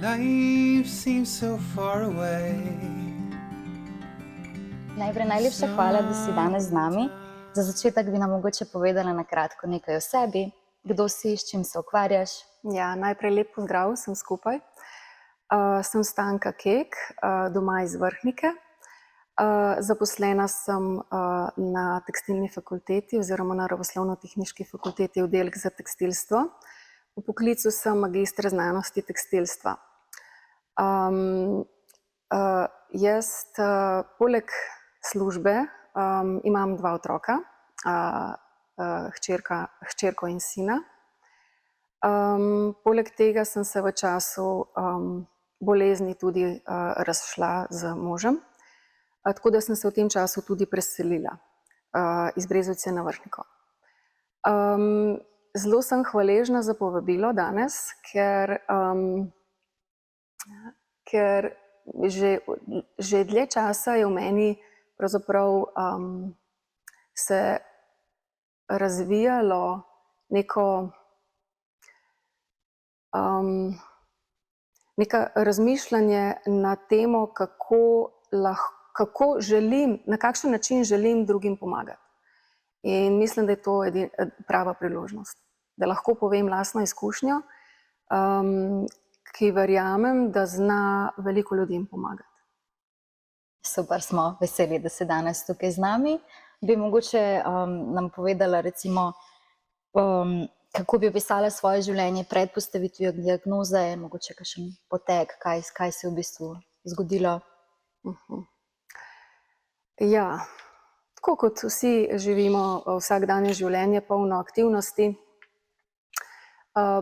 Life seems so far away. Najprej najlepša hvala, da si danes z nami. Za začetek bi nam mogoče povedala na kratko nekaj o sebi. Kdo si, s čim se ukvarjaš? Ja, najprej lep pozdrav vsem skupaj. Sem Stanka Kek, doma iz Vrhnike. Zaposlena sem na tekstilni fakulteti oziroma na naravoslovno-tehniški fakulteti oddelek za tekstilstvo. V poklicu sem magistra znanosti tekstilstva. Jaz poleg službe imam dva otroka, hčerko in sina. Poleg tega sem se v času bolezni tudi razšla z možem, tako da sem se v tem času tudi preselila iz Brezovice na Vrhniko. Zelo sem hvaležna za povabilo danes, ker že dlje časa je v meni pravzaprav se razvijalo neko razmišljanje na temo, kako želim, na kakšen način želim drugim pomagati. In mislim, da je to prava priložnost, da lahko povem lastno izkušnjo, ki verjamem, da zna veliko ljudem pomagati. Super, smo veseli, da si danes tukaj z nami. Bi mogoče nam povedala, recimo, kako bi opisala svoje življenje pred postavitvijo diagnoze, mogoče kakšen potek, kaj se je v bistvu zgodilo? Ja, tako kot vsi živimo vsakdanje življenje, polno aktivnosti.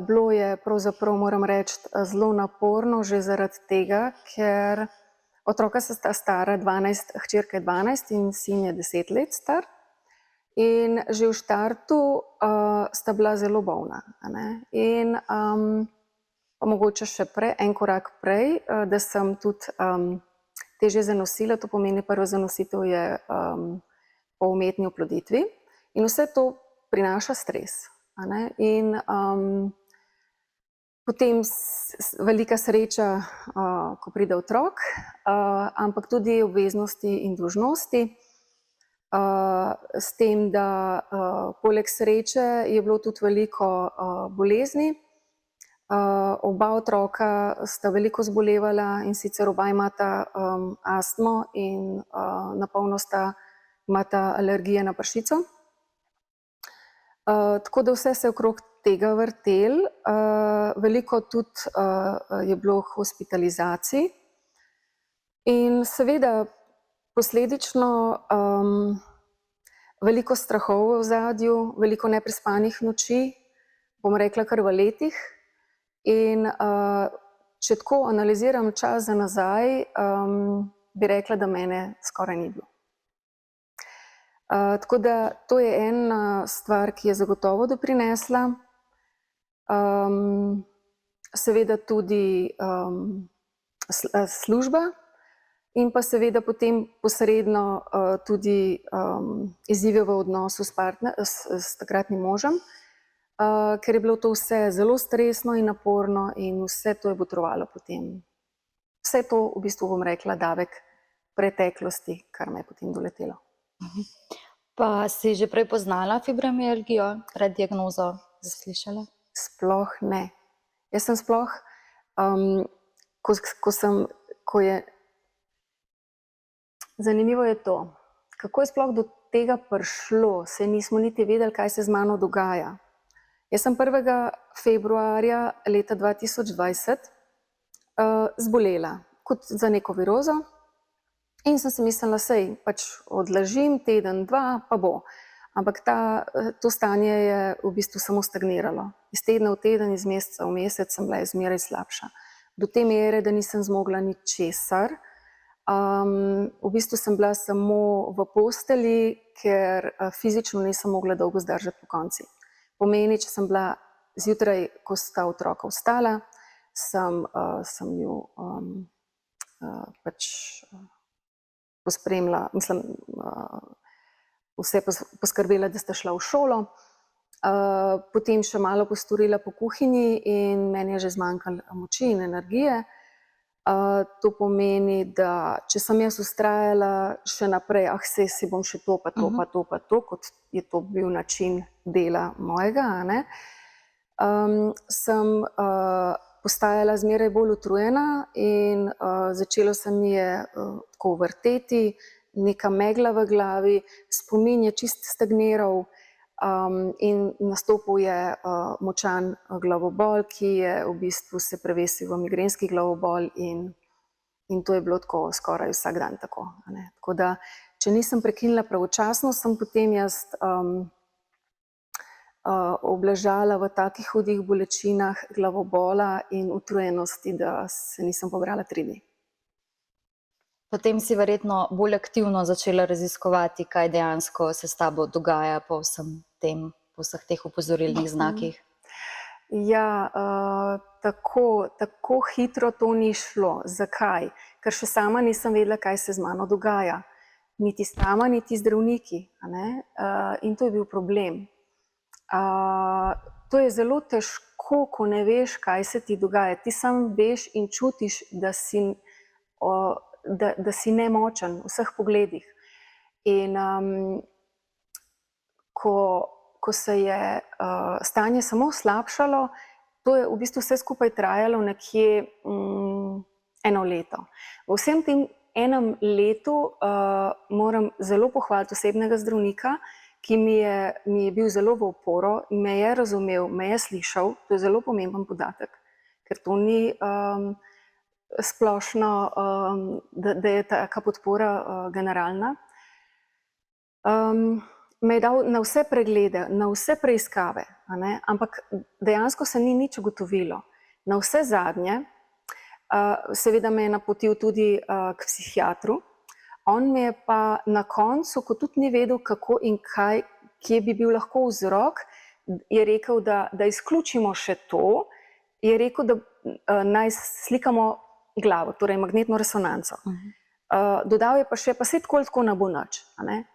Bilo je pravzaprav, moram reči, zelo naporno že zaradi tega, ker otroka sta stara 12, hčerka je 12 in sin je 10 let star. In že v štartu sta bila zelo bolna. In pa mogoče še en korak prej, da sem tudi težje zanosila, to pomeni prva zanositev je po umetni oploditvi. In vse to prinaša stres. In potem velika sreča, ko pride otrok, ampak tudi obveznosti in dolžnosti. S tem, da poleg sreče je bilo tudi veliko bolezni. Oba otroka sta veliko zbolevala, in sicer oba imata astmo in napolno imata alergije na pršico. Tako da vse se je okrog tega vrtel, veliko tudi je bilo hospitalizacij in seveda posledično veliko strahov v ozadju, veliko neprespanih noči, bom rekla kar v letih. In če tako analiziram čas za nazaj, bi rekla, da mene skoraj ni bilo. Tako da to je ena stvar, ki je zagotovo doprinesla. Seveda tudi služba in pa seveda potem posredno tudi izzive v odnosu s takratnim možem, ker je bilo to vse zelo stresno in naporno in vse to je botrovalo potem. Vse to v bistvu, bom rekla, davek preteklosti, kar me je potem doletelo. Pa si že prej poznala fibromialgijo pred diagnozo, zaslišala? Sploh ne. Jaz sem sploh, zanimivo je to, kako je sploh do tega prišlo, saj nismo niti vedeli, kaj se z mano dogaja. Jaz sem 1. februarja leta 2020 zbolela kot za neko virozo in sem si mislila, sej pač odlažim teden, dva, pa bo. Ampak to stanje je v bistvu samo stagniralo. Iz tedna v teden, iz meseca v mesec sem bila zmeraj slabša. Do te mere, da nisem zmogla ničesar. V bistvu sem bila samo v posteli, ker fizično nisem mogla dolgo zdržati pokonci. Pomeni, če sem bila zjutraj, ko sta otroka vstala, sem ju pač pospremila, mislim, vse poskrbela, da sta šla v šolo. Potem še malo postorila po kuhinji in meni je že zmanjkalo moči in energije. To pomeni, da če sem jaz vztrajala še naprej, saj si bom še to, pa to, pa to, pa to, kot je to bil način dela mojega, a ne, sem postajala zmeraj bolj utrujena in začelo se mi je tako vrteti, neka megla v glavi, spomin je čist stagniral in nastopil je močan glavobol, ki je v bistvu se prevesil v migrenski glavobol in to je bilo tako skoraj vsak dan tako, a ne. Tako da, če nisem prekinila pravočasno, sem potem jaz obležala v takih hudih bolečinah, glavobola in utrujenosti, da se nisem pobrala 3 dni. Potem si verjetno bolj aktivno začela raziskovati, kaj dejansko se s tabo dogaja po vseh teh opozorilnih znakih. Ja, tako hitro to ni šlo. Zakaj? Ker še sama nisem vedela, kaj se z mano dogaja. Niti sama, niti zdravniki, a ne? In to je bil problem. To je zelo težko, ko ne veš, kaj se ti dogaja. Ti sam veš in čutiš, da si nemočen v vseh pogledih. In ko se je stanje samo slabšalo, to je v bistvu vse skupaj trajalo nekje 1 leto. V vsem tem 1 letu moram zelo pohvaliti osebnega zdravnika, ki mi je bil zelo v oporo, me je razumel, me je slišal, to je zelo pomemben podatek, ker to ni splošno, da je taka podpora generalna. Me je dal na vse preglede, na vse preiskave, a ne? Ampak dejansko se ni nič ugotovilo. Na vse zadnje, seveda me je napotil tudi k psihiatru, on mi je pa na koncu, ko tudi ni vedel, kako in kaj, kje bi bil lahko vzrok, je rekel, da izključimo še to, je rekel, da naj slikamo glavo, torej magnetno resonanco. Dodal je pa še, pa saj tako ne bo nič, a ne.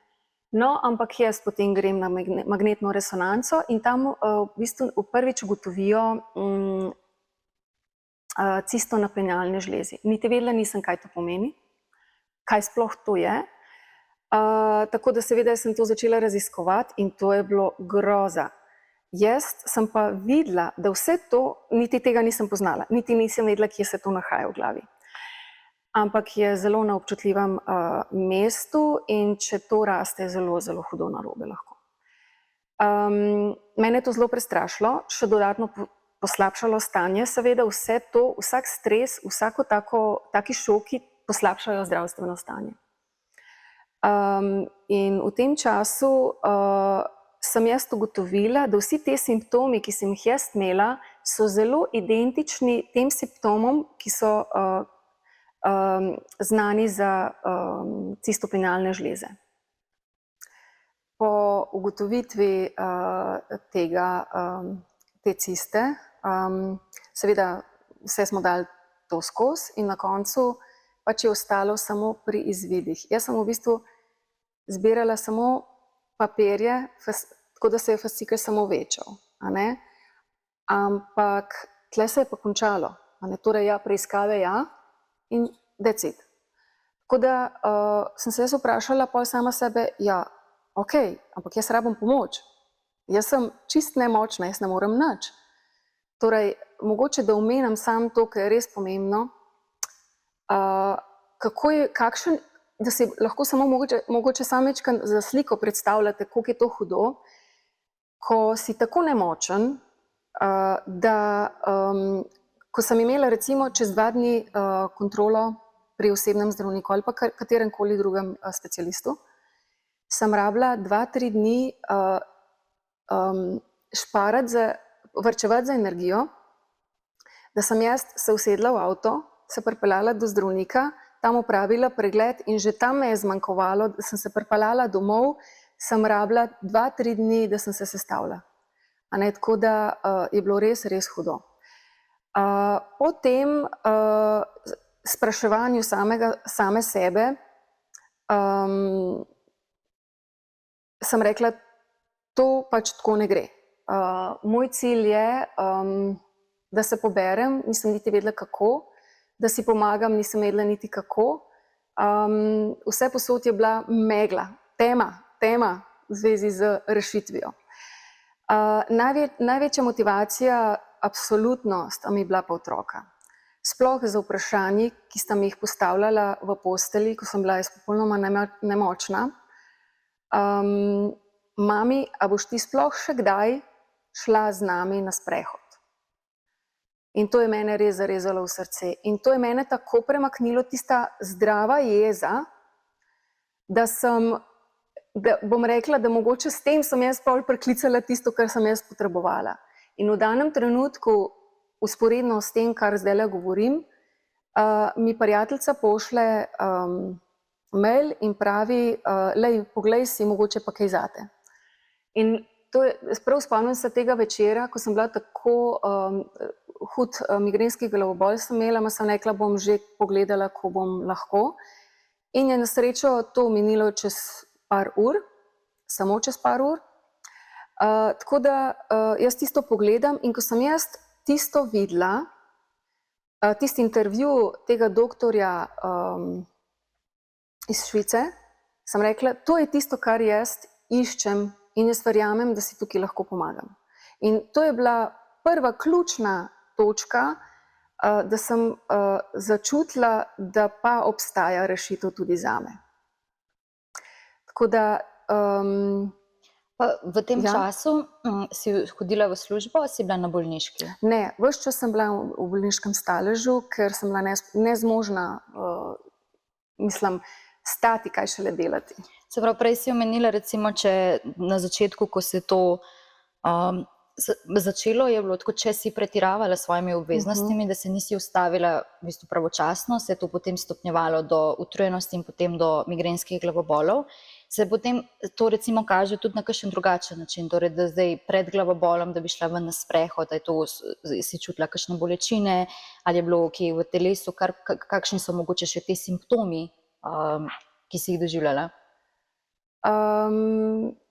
No, ampak jaz potem grem na magnetno resonanco in tam v bistvu prvič ugotovijo cisto na penjalni žlezi. Niti vedela nisem, kaj to pomeni, kaj sploh to je. Tako da seveda sem to začela raziskovati in to je bilo groza. Jaz sem pa videla, da vse to, niti tega nisem poznala, niti nisem vedela, kje se to nahaja v glavi. Ampak je zelo na občutljivem mestu in če to raste, je zelo, zelo hudo narobe lahko. Mene je to zelo prestrašilo, še dodatno poslabšalo stanje, seveda vse to, vsak stres, taki šoki poslabšajo zdravstveno stanje. In v tem času sem jaz ugotovila, da vsi te simptomi, ki sem jih jaz imela, so zelo identični tem simptomom, ki so znani za cisto penjalne žleze. Po ugotovitvi te ciste, seveda vse smo dali to skozi in na koncu pač je ostalo samo pri izvidih. Jaz sem v bistvu zbirala samo papirje, tako da se je fascikel samo večal, a ne? Ampak tle se je pa končalo, a ne? Torej ja, preiskave ja in that's it. Tako da sem se jaz vprašala pol sama sebe, ja, okej, ampak jaz rabim pomoč. Jaz sem čist nemočna, jaz ne morem nič. Torej, mogoče da omenim samo to, kar je res pomembno, da si lahko samo mogoče samečkan za sliko predstavljate, koliko je to hudo, ko si tako nemočen, da ko sem imela recimo čez 2 dni kontrolo pri osebnem zdravniku ali pa kateremkoli drugem specialistu, sem rabila 2-3 dni varčevati za energijo, da sem jaz se usedla v avto, se pripeljala do zdravnika, tam opravila pregled in že tam me je zmanjkovalo, da sem se pripeljala domov, sem rabila 2-3 dni, da sem se sestavila. Tako da je bilo res, res hudo. Po tem spraševanju same sebe sem rekla, to pač tako ne gre. Moj cilj je, da se poberem, nisem niti vedela kako, da si pomagam, nisem vedela niti kako. Vse posod je bila megla, tema v zvezi z rešitvijo. Največja motivacija absolutno sta mi bila pa otroka. Sploh za vprašanji, ki sta mi jih postavljala v postelji, ko sem bila jaz popolnoma nemočna. Mami, a boš ti sploh še kdaj šla z nami na sprehod? In to je mene res zarezalo v srce. In to je mene tako premaknilo, tista zdrava jeza, da bom rekla, da mogoče s tem sem jaz pol preklicala tisto, kar sem jaz potrebovala. In v danem trenutku, vzporedno s tem, kar zdajle govorim, mi prijateljica pošlje mail in pravi, lej, poglej si, mogoče pa kaj zate. In to je, prav spomnim se tega večera, ko sem bila tako hud migrenski glavobol sem imela, ma sem rekla, bom že pogledala, ko bom lahko. In je na srečo to minilo čez par ur, samo čez par ur. Tako da jaz tisto pogledam in ko sem jaz tisto videla, tisti intervju tega doktorja iz Švice, sem rekla, to je tisto, kar jaz iščem in jaz verjamem, da si tukaj lahko pomagam. In to je bila prva ključna točka, da sem začutila, da pa obstaja rešitev tudi zame. Tako da... V tem času si hodila v službo, si bila na bolniški? Ne, ves čas sem bila v bolniškem staležu, ker sem bila nezmožna, stati, kaj šele delati. Se pravi, prej si omenila, recimo, če na začetku, ko se to začelo, je bilo tako, če si pretiravala s svojimi obveznostmi, da se nisi ustavila v bistvu pravočasno, se je to potem stopnjevalo do utrujenosti in potem do migrenskih glavobolov. Se potem to recimo kaže tudi na kakšen drugačen način, torej da zdaj pred glavobolom, da bi šla ven na sprehod, da je to, si čutila kakšne bolečine, ali je bilo kje v telesu, kakšni so mogoče še te simptomi, ki si jih doživljala?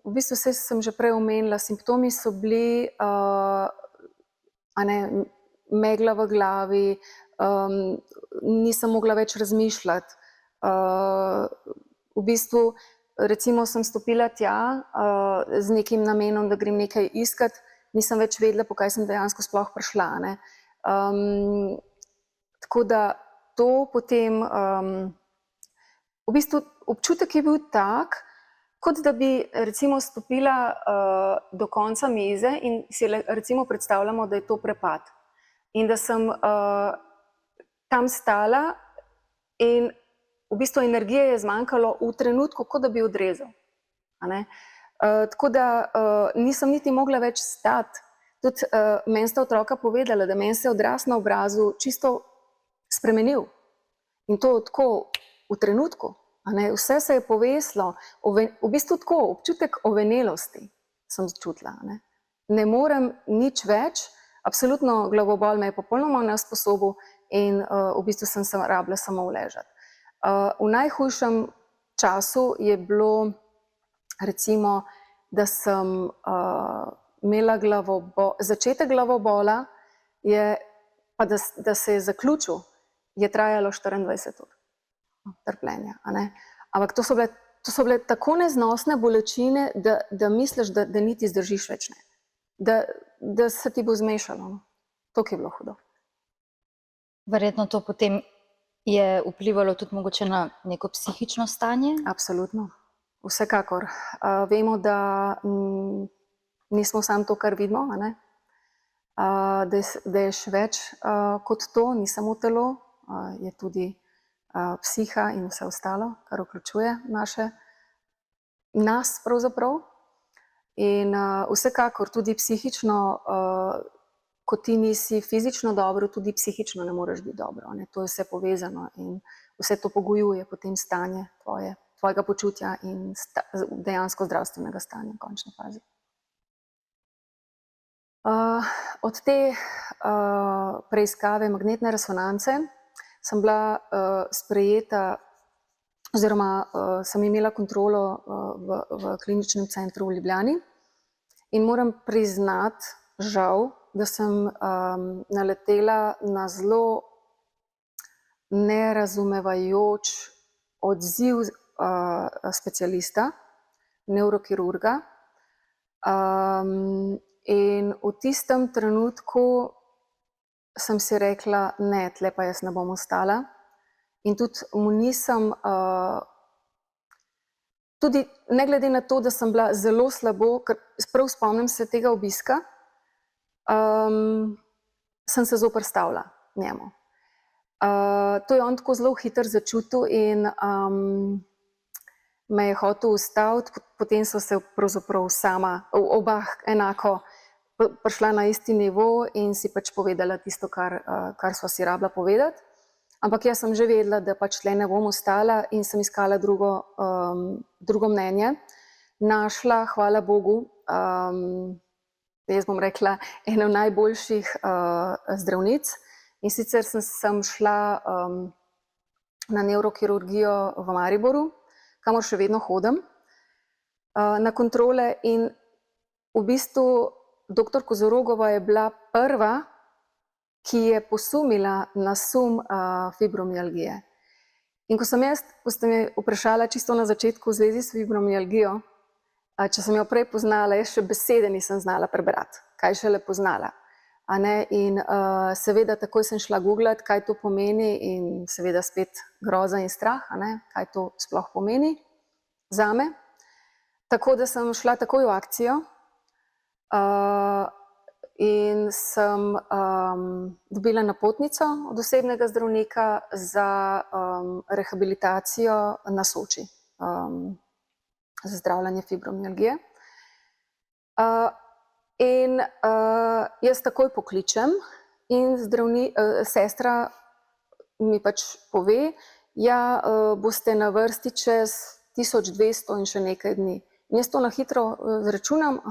V bistvu sem že prej omenila, simptomi so bili megla v glavi, nisem mogla več razmišljati. V bistvu recimo sem stopila tja z nekim namenom, da grem nekaj iskat, nisem več vedela, po kaj sem dejansko sploh prišla. Tako da to potem, v bistvu občutek je bil tak, kot da bi recimo stopila do konca mize in si recimo predstavljamo, da je to prepad. In da sem tam stala in v bistvu energije je zmanjkalo v trenutku, kot da bi odrezal. Tako da nisem niti mogla več stati. Tudi meni sta otroka povedala, da meni se je odraz na obrazu čisto spremenil. In to tako v trenutku. Vse se je poveslo, v bistvu tako, občutek ovenelosti sem čutila. Ne morem nič več, absolutno glavobol me je popolnoma nesposobil in v bistvu sem se rabila samo uležati. V najhujšem času je bilo recimo, da sem imela začetek glavobola, pa da se je zaključil, je trajalo 24 ur trpljenja. Ampak to so bile tako neznosne bolečine, da misliš, da niti zdržiš več ne. Da se ti bo zmešalo. To je bilo hudo. Verjetno to potem je vplivalo tudi mogoče na neko psihično stanje? Absolutno. Vsekakor. Vemo, da nismo samo to, kar vidimo, da je še več kot to, ni samo telo, je tudi psiha in vse ostalo, kar vključuje nas pravzaprav. In vsekakor tudi psihično, ko ti nisi fizično dobro, tudi psihično ne moreš biti dobro. To je vse povezano in vse to pogojuje potem stanje tvojega počutja in dejansko zdravstvenega stanja v končni fazi. Od te preiskave magnetne resonance sem bila sprejeta oziroma sem imela kontrolo v kliničnem centru v Ljubljani In moram priznati, žal, da sem naletela na zelo nerazumevajoč odziv specialista, nevrokirurga. In v tistem trenutku sem si rekla, ne, tle pa jaz ne bom ostala. In tudi mu nisem, tudi ne glede na to, da sem bila zelo slabo, ker prav spomnim se tega obiska, sem se zoperstavila njemu. To je on tako zelo hitro začutil in me je hotel ustaviti, potem so se pravzaprav sama, oba enako prišla na isti nivo in si pač povedala tisto, kar sva si rabila povedati. Ampak jaz sem že vedela, da pač tle ne bom ostala in sem iskala drugo mnenje. Našla, hvala Bogu, jaz bom rekla, eno najboljših zdravnic. In sicer sem šla na nevrokirurgijo v Mariboru, kamor še vedno hodim, na kontrole in v bistvu dr. Kozorogova je bila prva, ki je posumila na sum fibromialgije. In ko ste me vprašala čisto na začetku v zvezi s fibromialgijo, če sem jo prej poznala, jaz še besede nisem znala prebrati, kaj šele poznala. In seveda takoj sem šla googlat, kaj to pomeni in seveda spet groza in strah, kaj to sploh pomeni zame. Tako da sem šla takoj v akcijo in sem dobila napotnico od osebnega zdravnika za rehabilitacijo na Soči, za zdravljenje fibromialgije. In jaz takoj pokličem in sestra mi pač pove, ja, boste na vrsti čez 1200 in še nekaj dni. In jaz to na hitro zračunam,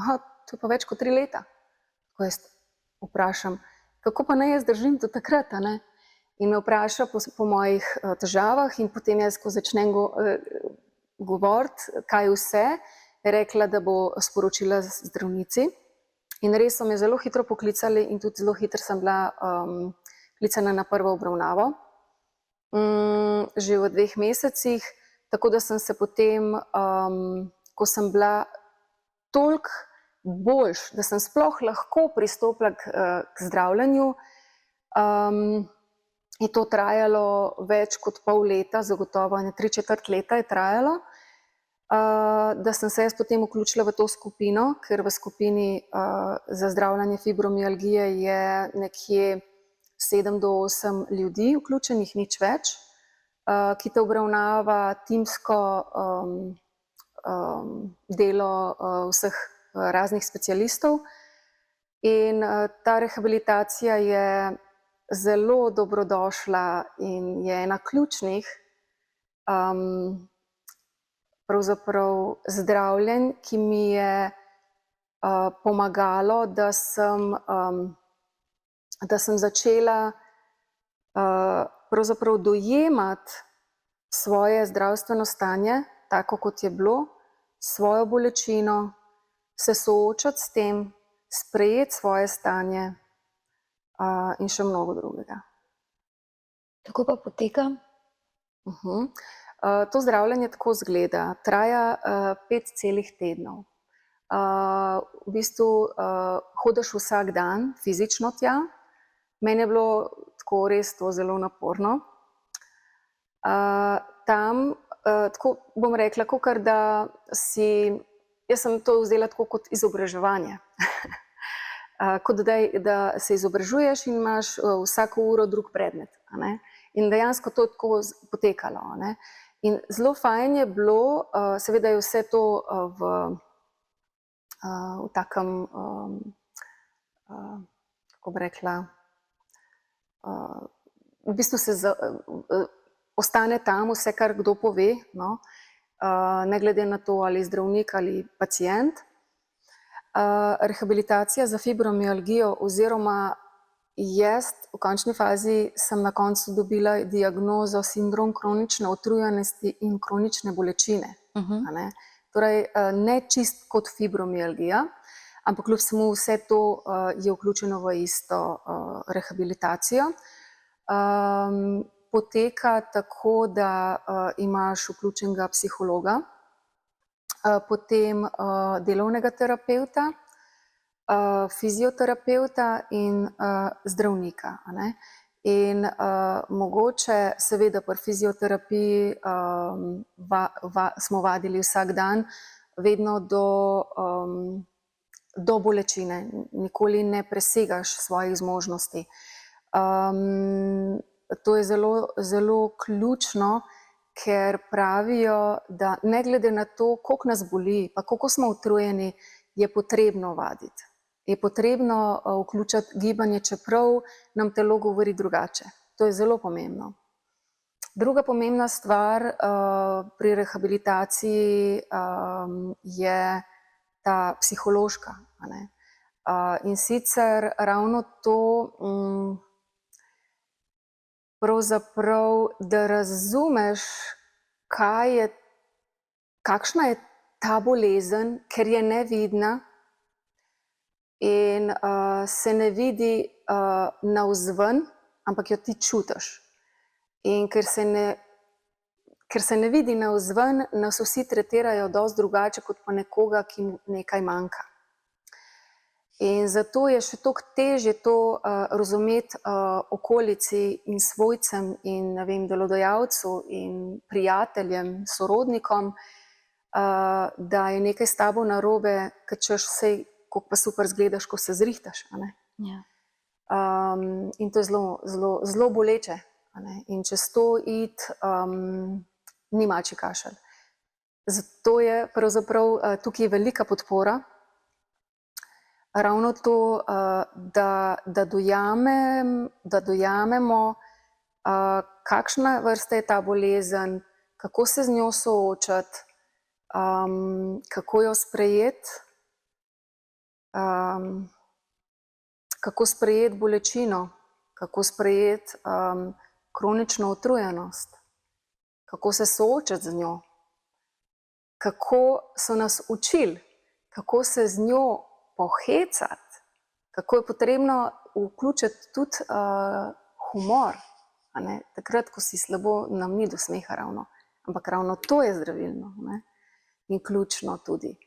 to je pa več kot 3 leta. Ko jaz vprašam, kako pa naj jaz držim do takrat, In me vpraša po mojih težavah in potem jaz, ko začnem govoriti, kaj vse, je rekla, da bo sporočila zdravnici. In res so me zelo hitro poklicali in tudi zelo hitro sem bila klicana na prvo obravnavo, že v 2 mesecih, tako da sem se potem, ko sem bila toliko boljš, da sem sploh lahko pristopila k zdravljenju, je to trajalo več kot pol leta, zagotovo 3/4 leta je trajalo, da sem se jaz potem vključila v to skupino, ker v skupini za zdravljenje fibromialgije je nekje 7 do 8 ljudi vključenih, nič več, ki te obravnava timsko delo vseh raznih specialistov. In ta rehabilitacija je zelo dobrodošla in je ena ključnih pravzaprav zdravljenj, ki mi je pomagalo, da sem začela pravzaprav dojemati svoje zdravstveno stanje, tako kot je bilo, svojo bolečino, se soočati s tem, sprejeti svoje stanje in še mnogo drugega. Kako pa poteka? To zdravljenje tako izgleda, traja 5 celih tednov. V bistvu hodiš vsak dan fizično tja. Meni je bilo tako res to zelo naporno. Tam, tako bom rekla, kakor da jaz sem to vzela tako kot izobraževanje. Kot da se izobražuješ in imaš vsako uro drug predmet. In dejansko to je tako potekalo. In zelo fajn je bilo, seveda je vse to v takem, kako bi rekla, v bistvu se ostane tam vse, kar kdo pove, ne glede na to, ali zdravnik ali pacient. Rehabilitacija za fibromialgijo oziroma jaz v končni fazi sem na koncu dobila diagnozo sindrom kronične utrujenosti in kronične bolečine. Torej, ne čist kot fibromialgija, ampak kljub samo vse to je vključeno v isto rehabilitacijo. Poteka tako, da imaš vključenega psihologa, potem delovnega terapevta, fizioterapevta in zdravnika. A ne? In mogoče seveda pri fizioterapiji smo vadili vsak dan, vedno do bolečine, nikoli ne presegaš svojih zmožnosti. To je zelo, zelo ključno, ker pravijo, da ne glede na to, koliko nas boli, pa koliko smo utrujeni, je potrebno vaditi. Je potrebno vključiti gibanje, čeprav nam telo govori drugače. To je zelo pomembno. Druga pomembna stvar pri rehabilitaciji je ta psihološka. A ne? In sicer ravno to, pravzaprav, da razumeš, kakšna je ta bolezen, ker je nevidna in se ne vidi navzven, ampak jo ti čutiš. In ker se ne vidi navzven, nas vsi tretirajo dosti drugače kot pa nekoga, ki mu nekaj manjka. In zato je še toliko težje to razumeti okolici in svojcem in ne vem, delodajalcu in prijateljem, sorodnikom, da je nekaj s tabo narobe, ker češ vsej, kako pa super izgledaš, ko se zrihtaš. A ne? Ja. In to je zelo, zelo, zelo boleče. A ne? In čez to iti ni mačji kašelj. Zato je pravzaprav tukaj velika podpora. Ravno to, da dojamemo, kakšna vrsta je ta bolezen, kako se z njo soočati, kako jo sprejeti, kako sprejeti bolečino, kako sprejeti kronično utrujenost, kako se soočati z njo, kako so nas učili, kako se z njo pohecati, kako je potrebno vključiti tudi humor. A ne? Takrat, ko si slabo, nam ni do smeha ravno, ampak ravno to je zdravilno, ne? In ključno tudi.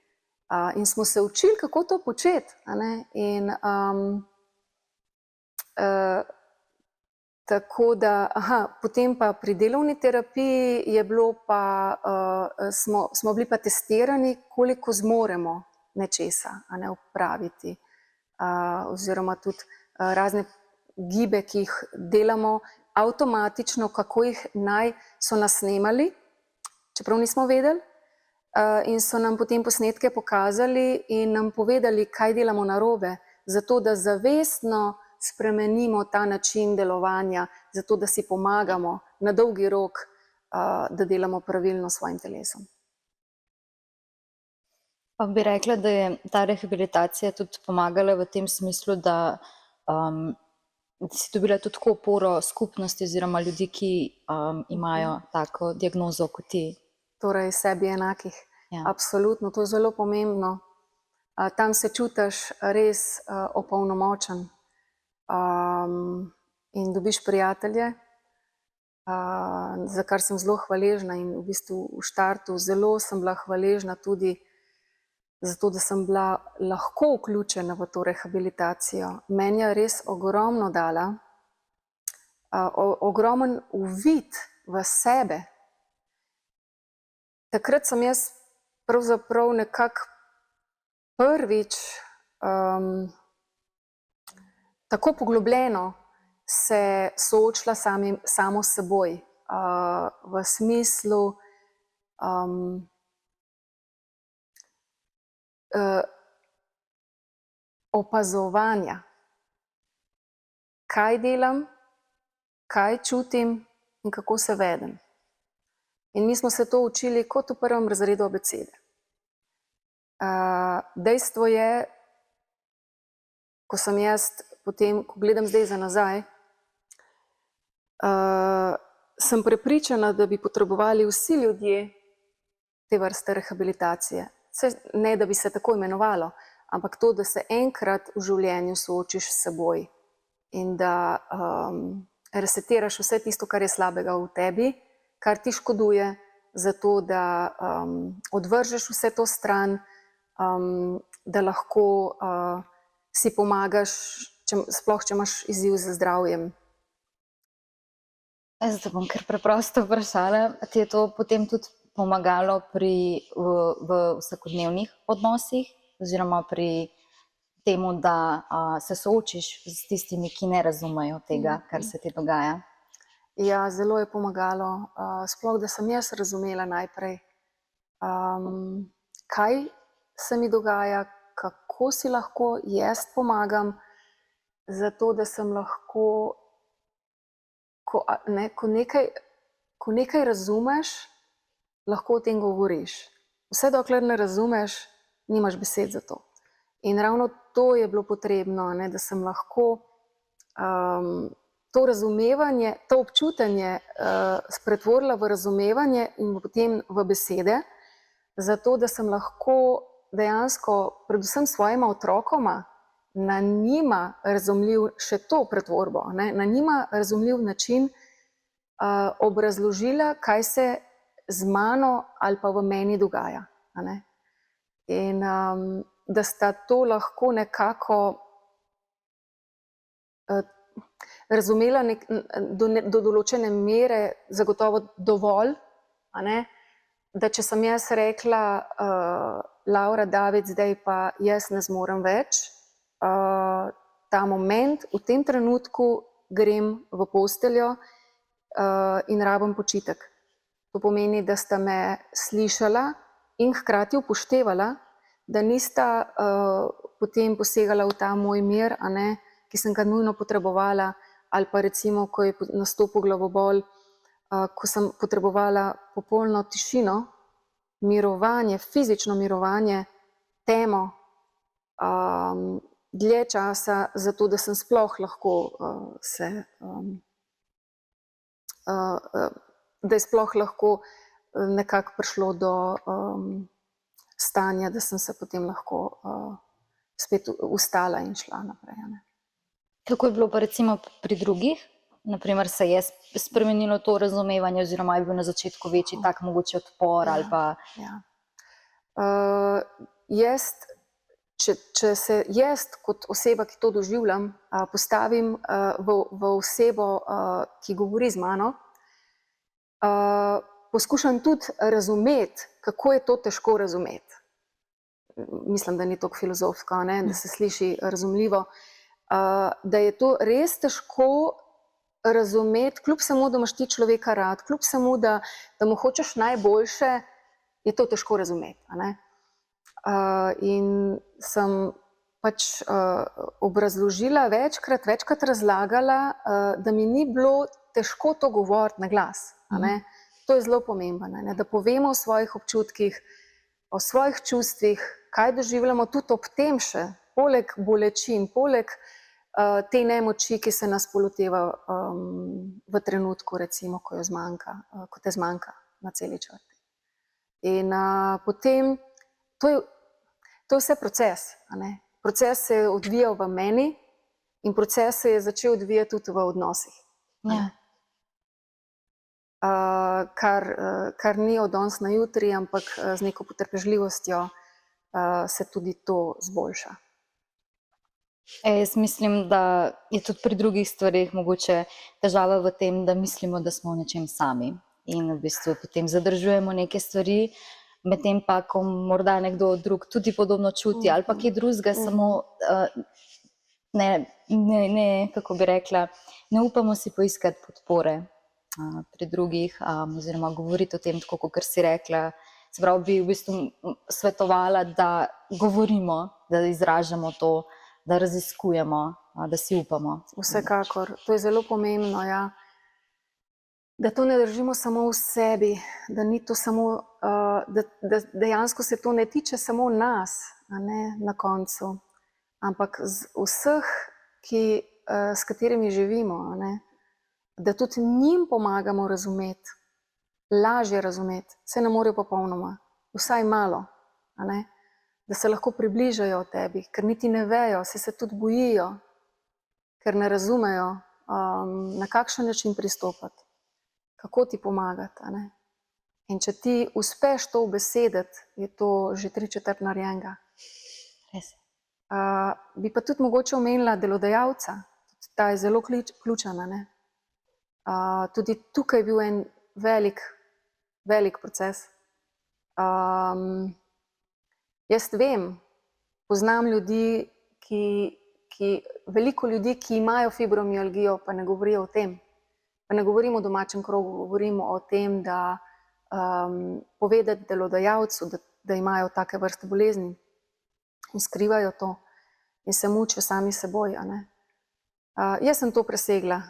In smo se učili, kako to početi. A ne? In tako da, potem pa pri delovni terapiji je bilo pa, smo bili pa testirani, koliko zmoremo nečesa, a ne, opraviti, oziroma tudi razne gibe, ki jih delamo avtomatično, kako jih so nas snemali, čeprav nismo vedeli, in so nam potem posnetke pokazali in nam povedali, kaj delamo narobe, zato da zavestno spremenimo ta način delovanja, zato da si pomagamo na dolgi rok, da delamo pravilno s svojim telesom. Pa bi rekla, da je ta rehabilitacija tudi pomagala v tem smislu, da si dobila tudi tako oporo skupnosti oziroma ljudi, ki imajo tako diagnozo kot ti. Torej sebi enakih. Ja. Absolutno, to je zelo pomembno. Tam se čutiš res opolnomočen in dobiš prijatelje, za kar sem zelo hvaležna in v bistvu v štartu zelo sem bila hvaležna tudi zato, da sem bila lahko vključena v to rehabilitacijo. Meni je res ogromno dala, ogromen uvid v sebe. Takrat sem jaz pravzaprav nekako prvič tako poglobljeno se soočila samo s seboj, v smislu opazovanja, kaj delam, kaj čutim in kako se vedem. In mi smo se to učili kot v prvem razredu abecede. Dejstvo je, ko sem jaz potem, ko gledam zdaj za nazaj, sem prepričana, da bi potrebovali vsi ljudje te vrste rehabilitacije. Ne, da bi se tako imenovalo, ampak to, da se enkrat v življenju soočiš s seboj in da resetiraš vse tisto, kar je slabega v tebi, kar ti škoduje, zato da odvržeš vse to stran, da lahko si pomagaš, sploh če imaš izziv z zdravjem. Zdaj bom kar preprosto vprašala, ti je to potem tudi pomagalo v vsakodnevnih odnosih oziroma pri temu, da se soočiš s tistimi, ki ne razumejo tega, kar se ti dogaja? Ja, zelo je pomagalo, sploh da sem jaz razumela najprej, kaj se mi dogaja, kako si lahko jaz pomagam, zato da sem lahko, ko nekaj razumeš, lahko o tem govoriš. Vse dokler ne razumeš, nimaš besed za to. In ravno to je bilo potrebno, da sem lahko to razumevanje, to občutenje pretvorila v razumevanje in potem v besede, zato da sem lahko dejansko predvsem svojima otrokoma na njima razumljiv, še to pretvorbo, na njima razumljiv način obrazložila, kaj se z mano ali pa v meni dogaja. In da sta to lahko nekako razumela do določene mere, zagotovo dovolj, da če sem jaz rekla, Laura, David, zdaj pa jaz ne zmorem več, ta moment, v tem trenutku grem v posteljo in rabim počitek. To pomeni, da sta me slišala in hkrati upoštevala, da nista potem posegala v ta moj mir, ki sem ga nujno potrebovala, ali pa recimo, ko je nastopil glavobol, ko sem potrebovala popolno tišino, mirovanje, fizično mirovanje, temo, dlje časa, zato da sem sploh lahko da je sploh lahko nekako prišlo do stanja, da sem se potem lahko spet ustala in šla naprej. Kako je bilo pa recimo pri drugih? Naprimer, se je spremenilo to razumevanje oziroma je bil na začetku večji tak mogoče odpor ali pa... Če se jaz kot oseba, ki to doživljam, postavim v osebo, ki govori z mano, poskušam tudi razumeti, kako je to težko razumeti. Mislim, da ni toliko filozofsko, da se sliši razumljivo, da je to res težko razumeti, kljub samo, da imaš ti človeka rad, kljub samo, da mu hočeš najboljše, je to težko razumeti. In sem pač obrazložila večkrat razlagala, da mi ni bilo težko to govoriti na glas. To je zelo pomembno, da povemo o svojih občutkih, o svojih čustvih, kaj doživljamo tudi ob tem še, poleg bolečin, poleg te nemoči, ki se nas poloteva v trenutku, recimo, ko te zmanjka na celi črti. In potem, to je vse proces. Proces se je odvijal v meni in proces se je začel odvijati tudi v odnosih. Kar ni od danes na jutri, ampak z neko potrpežljivostjo se tudi to zboljša. Jaz mislim, da je tudi pri drugih stvarih mogoče težava v tem, da mislimo, da smo v nečem sami in v bistvu potem zadržujemo neke stvari, medtem pa, ko morda nekdo drug tudi podobno čuti ali pa kaj drugega, samo kako bi rekla, ne upamo si poiskati podpore pri drugih oziroma govoriti o tem, tako kot si rekla. Se pravi, bi v bistvu svetovala, da govorimo, da izražamo to, da raziskujemo, da si upamo. Vsekakor, to je zelo pomembno, da to ne držimo samo v sebi, da ni to samo, da dejansko se to ne tiče samo nas, na koncu, ampak vseh, s katerimi živimo, da tudi njim pomagamo razumeti, lažje razumeti, se ne morejo popolnoma, vsaj malo, da se lahko približajo tebi, ker niti ne vejo, se tudi bojijo, ker ne razumejo, na kakšen način pristopati, kako ti pomagati. A ne? In če ti uspeš to ubesediti, je to že 3/4 narejenega. Res. Bi pa tudi mogoče omenila delodajalca, ta je zelo ključen. Tudi tukaj je bil en velik proces. Jaz vem, poznam ljudi, veliko ljudi, ki imajo fibromialgijo, pa ne govorijo o tem. Pa ne govorimo o domačem krogu, govorimo o tem, da povedati delodajalcu, da imajo take vrste bolezni in skrivajo to in se mučijo sami seboj. Jaz sem to presegla.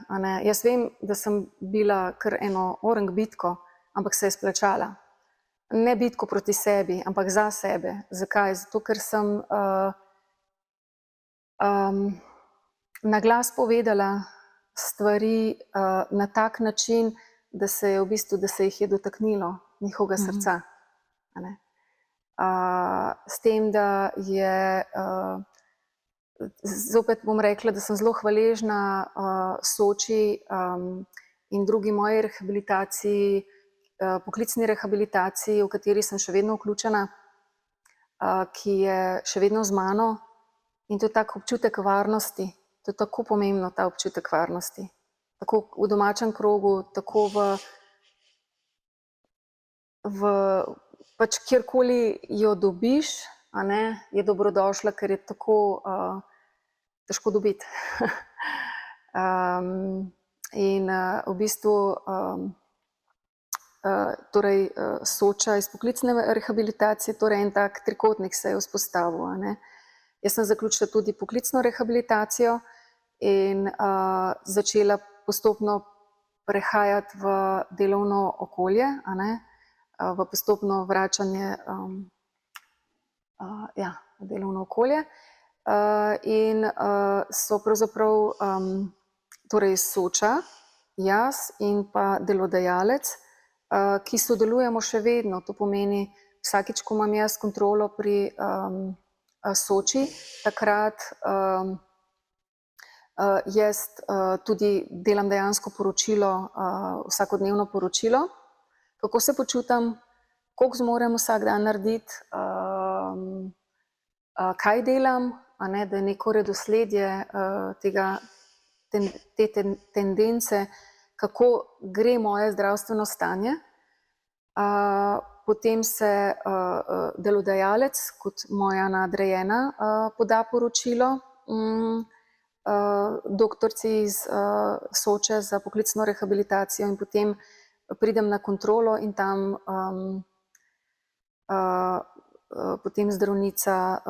Jaz vem, da sem bila kar eno orang bitko, ampak se je splačala. Ne bitko proti sebi, ampak za sebe. Zakaj? Zato, ker sem na glas povedala stvari na tak način, da se je v bistvu, da se jih je dotaknilo njihovega srca. S tem, da je, zopet bom rekla, da sem zelo hvaležna Soči in drugi moji rehabilitaciji, poklicni rehabilitaciji, v kateri sem še vedno vključena, ki je še vedno z mano, in to je tak občutek varnosti. To je tako pomembno, ta občutek varnosti. Tako v domačem krogu, tako pač kjerkoli jo dobiš, je dobrodošla, ker je tako težko dobiti. In v bistvu torej Soča iz poklicne rehabilitacije, torej en tak trikotnik se je vzpostavil. Jaz sem zaključila tudi poklicno rehabilitacijo in začela postopno prehajati v delovno okolje, v postopno vračanje v delovno okolje. In so pravzaprav torej Soča, jaz in pa delodajalec, ki sodelujemo še vedno. To pomeni, vsakič, ko imam jaz kontrolo pri Soči, takrat jaz tudi delam dejansko poročilo, vsakodnevno poročilo, kako se počutam, koliko zmorem vsak dan narediti, kaj delam, da je neko redosledje te tendence, kako gre moje zdravstveno stanje. Potem se delodajalec kot moja nadrejena poda poročilo doktorici iz Soče za poklicno rehabilitacijo in potem pridem na kontrolo in tam potem zdravnica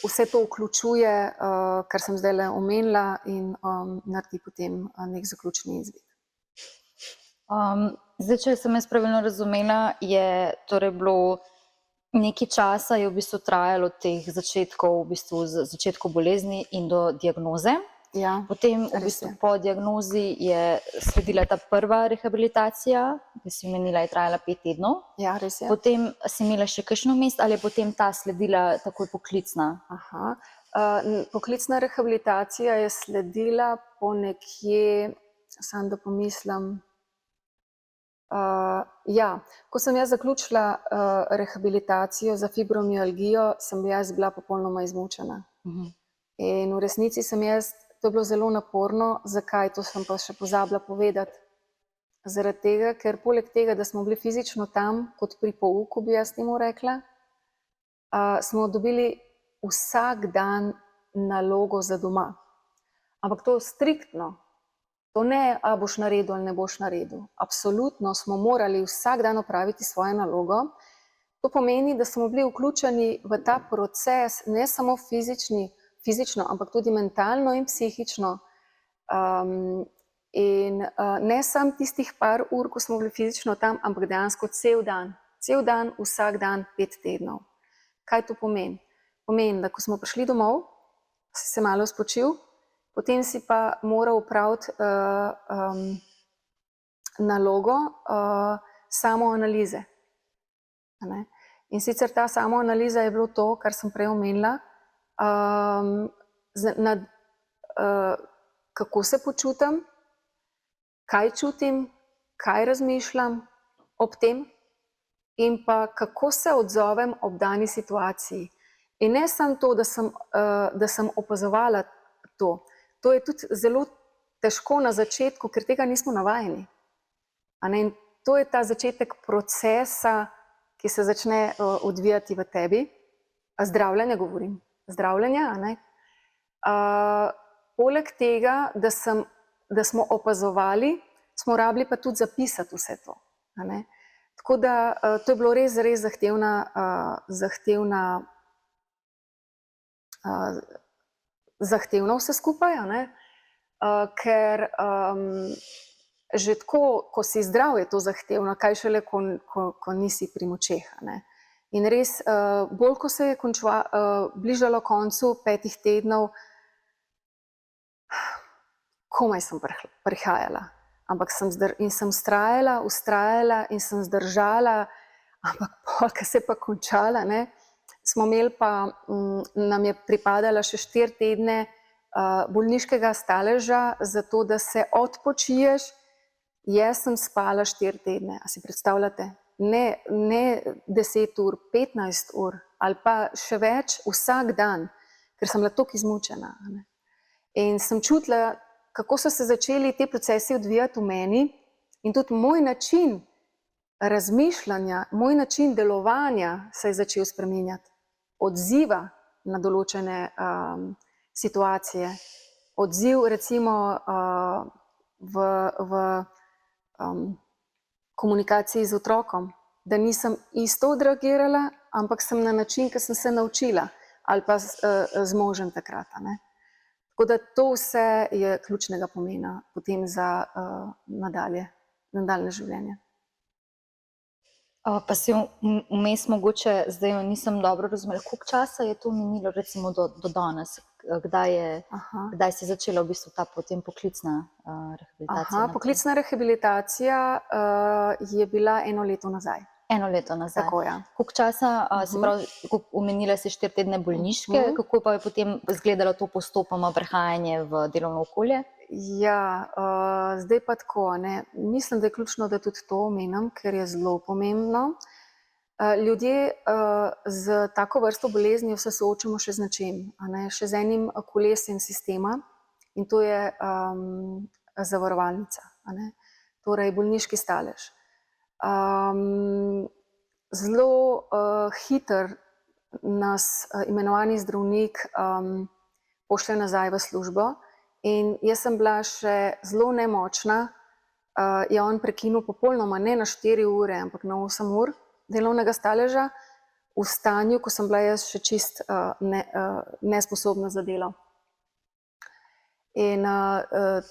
vse to vključuje, kar sem zdajle omenila, in naredi potem nek zaključni izvid. Zdaj, če sem jaz pravilno razumela, je torej bilo nekaj časa, je v bistvu trajalo od teh začetkov, v bistvu začetku bolezni in do diagnoze. Ja, Potem v bistvu po diagnozi je sledila ta prva rehabilitacija, ki si menila, je trajala 5 tednov. ja, res je. Potem si imela še kakšno vmes ali je potem ta sledila takoj poklicna? Poklicna rehabilitacija je sledila po nekje, samo da pomislim, ko sem jaz zaključila rehabilitacijo za fibromialgijo, sem jaz bila popolnoma izmučena. In v resnici sem jaz, to je bilo zelo naporno. Zakaj? To sem pa še pozabila povedati. Zaradi tega, ker poleg tega, da smo bili fizično tam, kot pri pouku, bi jaz temu rekla, smo dobili vsak dan nalogo za doma. Ampak to striktno. To ne, a boš naredil ali ne boš naredil. Absolutno smo morali vsak dan opraviti svojo nalogo. To pomeni, da smo bili vključeni v ta proces, ne samo fizično, ampak tudi mentalno in psihično. In ne samo tistih par ur, ko smo bili fizično tam, ampak dejansko cel dan. Cel dan, vsak dan, 5 tednov. Kaj to pomeni? Pomeni, da ko smo prišli domov, si se malo spočil, potem si pa moral opraviti nalogo samoanalize. In sicer ta samoanaliza je bilo to, kar sem prej omenila, kako se počutim, kaj čutim, kaj razmišljam ob tem in pa kako se odzovem ob dani situaciji. In ne samo to, da sem opazovala to. To je tudi zelo težko na začetku, ker tega nismo navajeni. In to je ta začetek procesa, ki se začne odvijati v tebi. Zdravljenja govorim. Zdravljenja. Poleg tega, da smo opazovali, smo rabili pa tudi zapisati vse to. Tako da to je bilo res zahtevno vse skupaj, ker že tako, ko si zdrav, je to zahtevno, kaj šele, ko nisi pri močeh. In res, bolj ko se je bližalo koncu 5 tednov, komaj sem prihajala, ampak sem vztrajala in sem zdržala, ampak ko se je pa končala, smo imeli pa, nam je pripadala še 4 tedne bolniškega staleža, zato da se odpočiješ. Jaz sem spala 4 tedne, a si predstavljate? Ne 10 ur, 15 ur ali pa še več vsak dan, ker sem bila toliko izmučena. In sem čutila, kako so se začeli ti procesi odvijati v meni in tudi moj način razmišljanja, moj način delovanja se je začel spreminjati. Odziva na določene situacije. Odziv recimo v komunikaciji z otrokom, da nisem isto odreagirala, ampak sem na način, ki sem se naučila, ali pa z možem takrat. Tako da to vse je ključnega pomena potem za nadaljnje življenje. Pa si vmes mogoče, zdaj nisem dobro razumela, koliko časa je to minilo recimo do danes? Kdaj si začela v bistvu ta potem poklicna rehabilitacija? Poklicna rehabilitacija je bila 1 leto nazaj. 1 leto nazaj. Tako, ja. Koliko časa, se pravi, omenila si 4 tedne bolniške, kako pa je potem izgledalo to postopoma prehajanje v delovno okolje? Ja, zdaj pa tako, mislim, da je ključno, da tudi to omenim, ker je zelo pomembno. Ljudje z tako vrsto bolezni se soočamo še z nečim, še z enim kolesjem sistema in to je zavarovalnica, torej bolniški stalež. Zelo hiter nas imenovani zdravnik pošlje nazaj v službo in jaz sem bila še zelo nemočna, je on prekinil popolnoma ne na 4 ure, ampak na 8 ur delovnega staleža v stanju, ko sem bila jaz še čist nesposobna za delo. In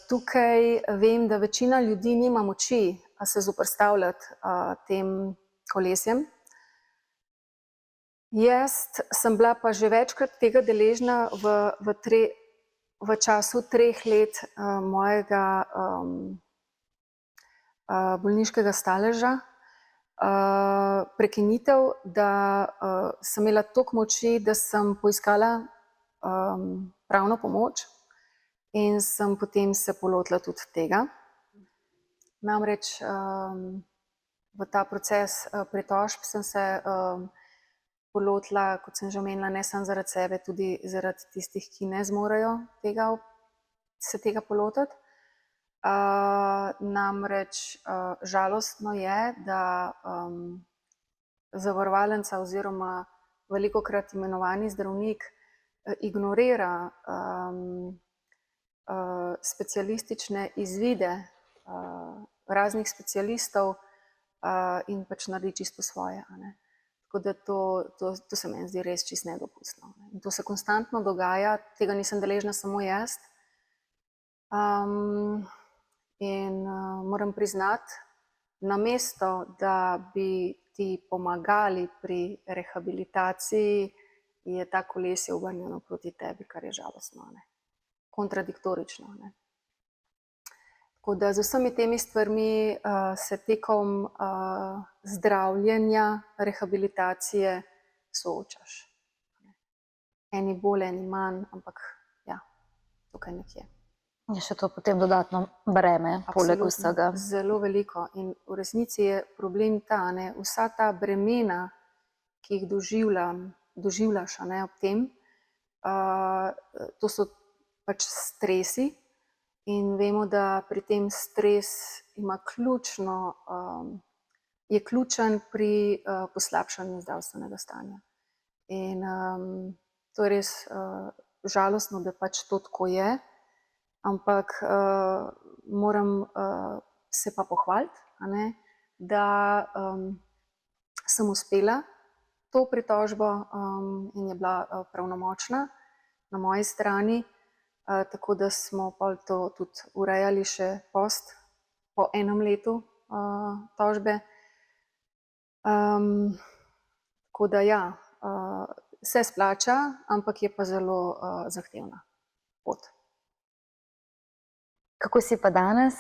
tukaj vem, da večina ljudi nima moči se zoperstavljati tem kolesjem. Jaz sem bila pa že večkrat tega deležna v času 3 let mojega bolniškega staleža, prekinitev, da sem imela toliko moči, da sem poiskala pravno pomoč in sem potem se polotila tudi tega. Namreč v ta proces pritožb sem se polotila, kot sem že omenila, ne samo zaradi sebe, tudi zaradi tistih, ki ne zmorejo se tega polotiti. Namreč žalostno je, da zavarovalnica oziroma velikokrat imenovani zdravnik ignorira specialistične izvide raznih specialistov in pač naredi čisto svoje. Tako da to se meni zdi res čisto nedopustno. In to se konstantno dogaja, tega nisem deležna samo jaz. In moram priznati, namesto da bi ti pomagali pri rehabilitaciji, je ta kolesje obrnjeno proti tebi, kar je žalostno, kontradiktorično. Tako da z vsemi temi stvarmi se tekom zdravljenja, rehabilitacije soočaš. Eni bolj, eni manj, ampak ja, tukaj nekje. Je še to potem dodatno breme, poleg Absolutno, vsega. zelo veliko. In v resnici je problem ta, ne, vsa ta bremena, ki jih doživljaš ob tem, to so pač stresi in vemo, da pri tem stres je ključen pri poslabšanju zdravstvenega stanja. In to je res žalostno, da pač to tako je, ampak moram se pa pohvaliti, da sem uspela to pritožbo in je bila pravnomočna na moji strani, tako da smo pol to tudi urejali še po enem letu tožbe. Tako da ja, se splača, ampak je pa zelo zahtevna pot. Kako si pa danes?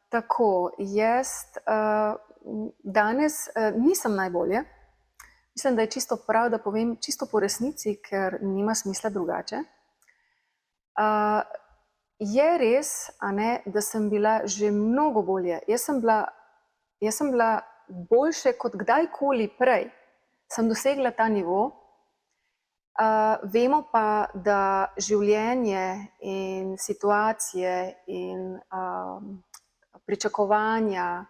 Tako, jaz danes nisem najbolje. Mislim, da je čisto prav, da povem čisto po resnici, ker nima smisla drugače. Je res, da sem bila že mnogo bolje. Jaz sem bila boljše kot kdajkoli prej. Sem dosegla ta nivo. Vemo pa, da življenje in situacije in pričakovanja,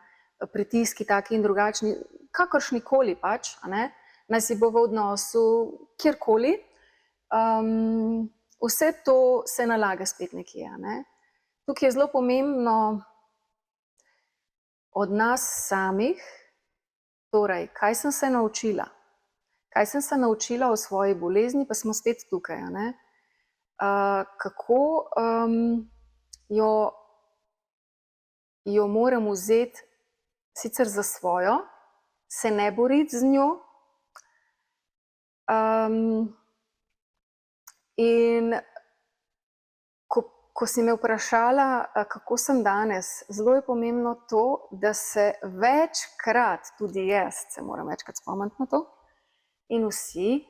pritiski taki in drugačni, kakršnikoli pač, naj si bo v odnosu kjerkoli, vse to se nalaga spet nekje. Tukaj je zelo pomembno od nas samih, torej, kaj sem se naučila. Kaj sem se naučila o svoji bolezni, pa smo spet tukaj. Kako jo moram vzeti sicer za svojo, se ne boriti z njo. In ko si me vprašala, kako sem danes, zelo je pomembno to, da se večkrat, tudi jaz se moram večkrat spomniti na to, in vsi,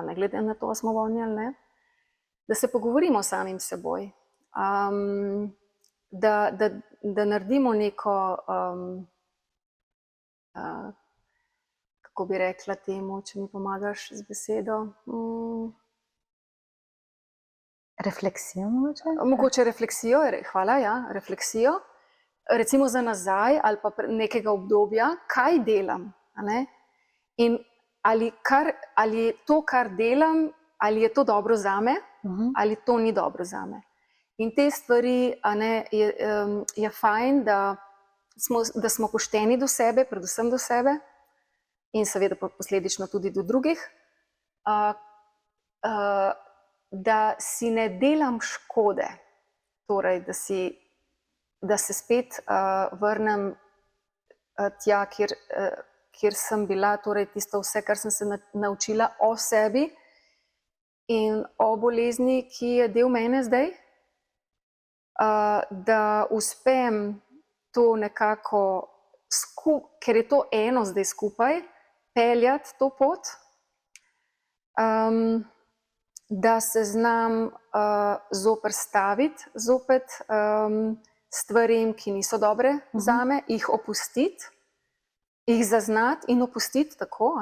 ne glede na to, ali smo bolni ali ne, da se pogovorimo s samim seboj, da naredimo neko, kako bi rekla temu, če mi pomagaš z besedo? Refleksijo mogoče? Mogoče refleksijo, hvala, ja, refleksijo. Recimo za nazaj ali pa nekega obdobja, kaj delam, in ali je to, kar delam, ali je to dobro zame, ali to ni dobro zame. In te stvari, je fajn, da smo pošteni do sebe, predvsem do sebe, in seveda posledično tudi do drugih, da si ne delam škode, torej, da se spet vrnem tja, kjer sem bila, torej tisto vse, kar sem se naučila o sebi in o bolezni, ki je del mene zdaj, da uspem to nekako, ker je to eno zdaj skupaj, peljati to pot, da se znam zoperstaviti zopet stvarem, ki niso dobre zame, jih opustiti, jih zaznati in opustiti tako,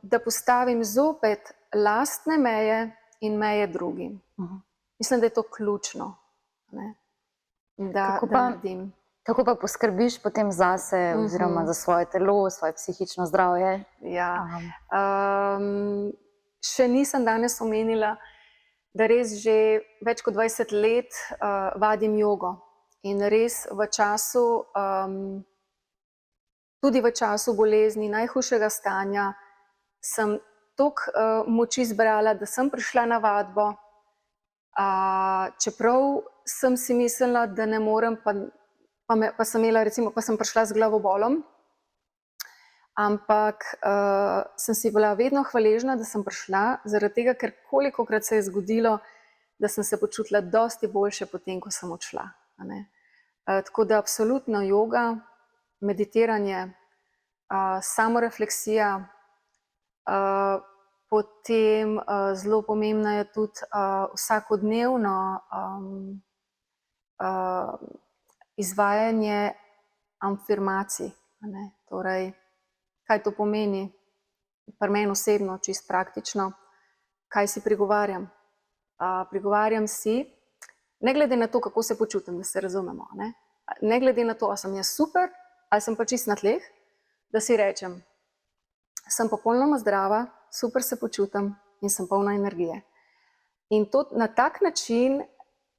da postavim zopet lastne meje in meje drugim. Mislim, da je to ključno, da naredim. Kako pa poskrbiš potem zase, oziroma za svoje telo, svoje psihično zdravje? Ja, še nisem danes omenila, da res že več kot 20 let vadim jogo. In res v času, tudi v času bolezni, najhujšega stanja, sem toliko moči zbrala, da sem prišla na vadbo, čeprav sem si mislila, da ne morem, pa sem imela, recimo, pa sem prišla z glavobolom, ampak sem si bila vedno hvaležna, da sem prišla, zaradi tega, ker kolikokrat se je zgodilo, da sem se počutila dosti boljše potem, ko sem odšla. A ne. Tako da absolutno joga, meditiranje, samorefleksija, potem zelo pomembno je tudi vsakodnevno izvajanje afirmacij. A ne. Torej, kaj to pomeni? Pri meni osebno, čisto praktično, kaj si prigovarjam. Prigovarjam si, ne glede na to, kako se počutim, da se razumemo, ne glede na to, ali sem jaz super, ali sem pa čist na tleh, da si rečem, sem popolnoma zdrava, super se počutim in sem polna energije. In to na tak način,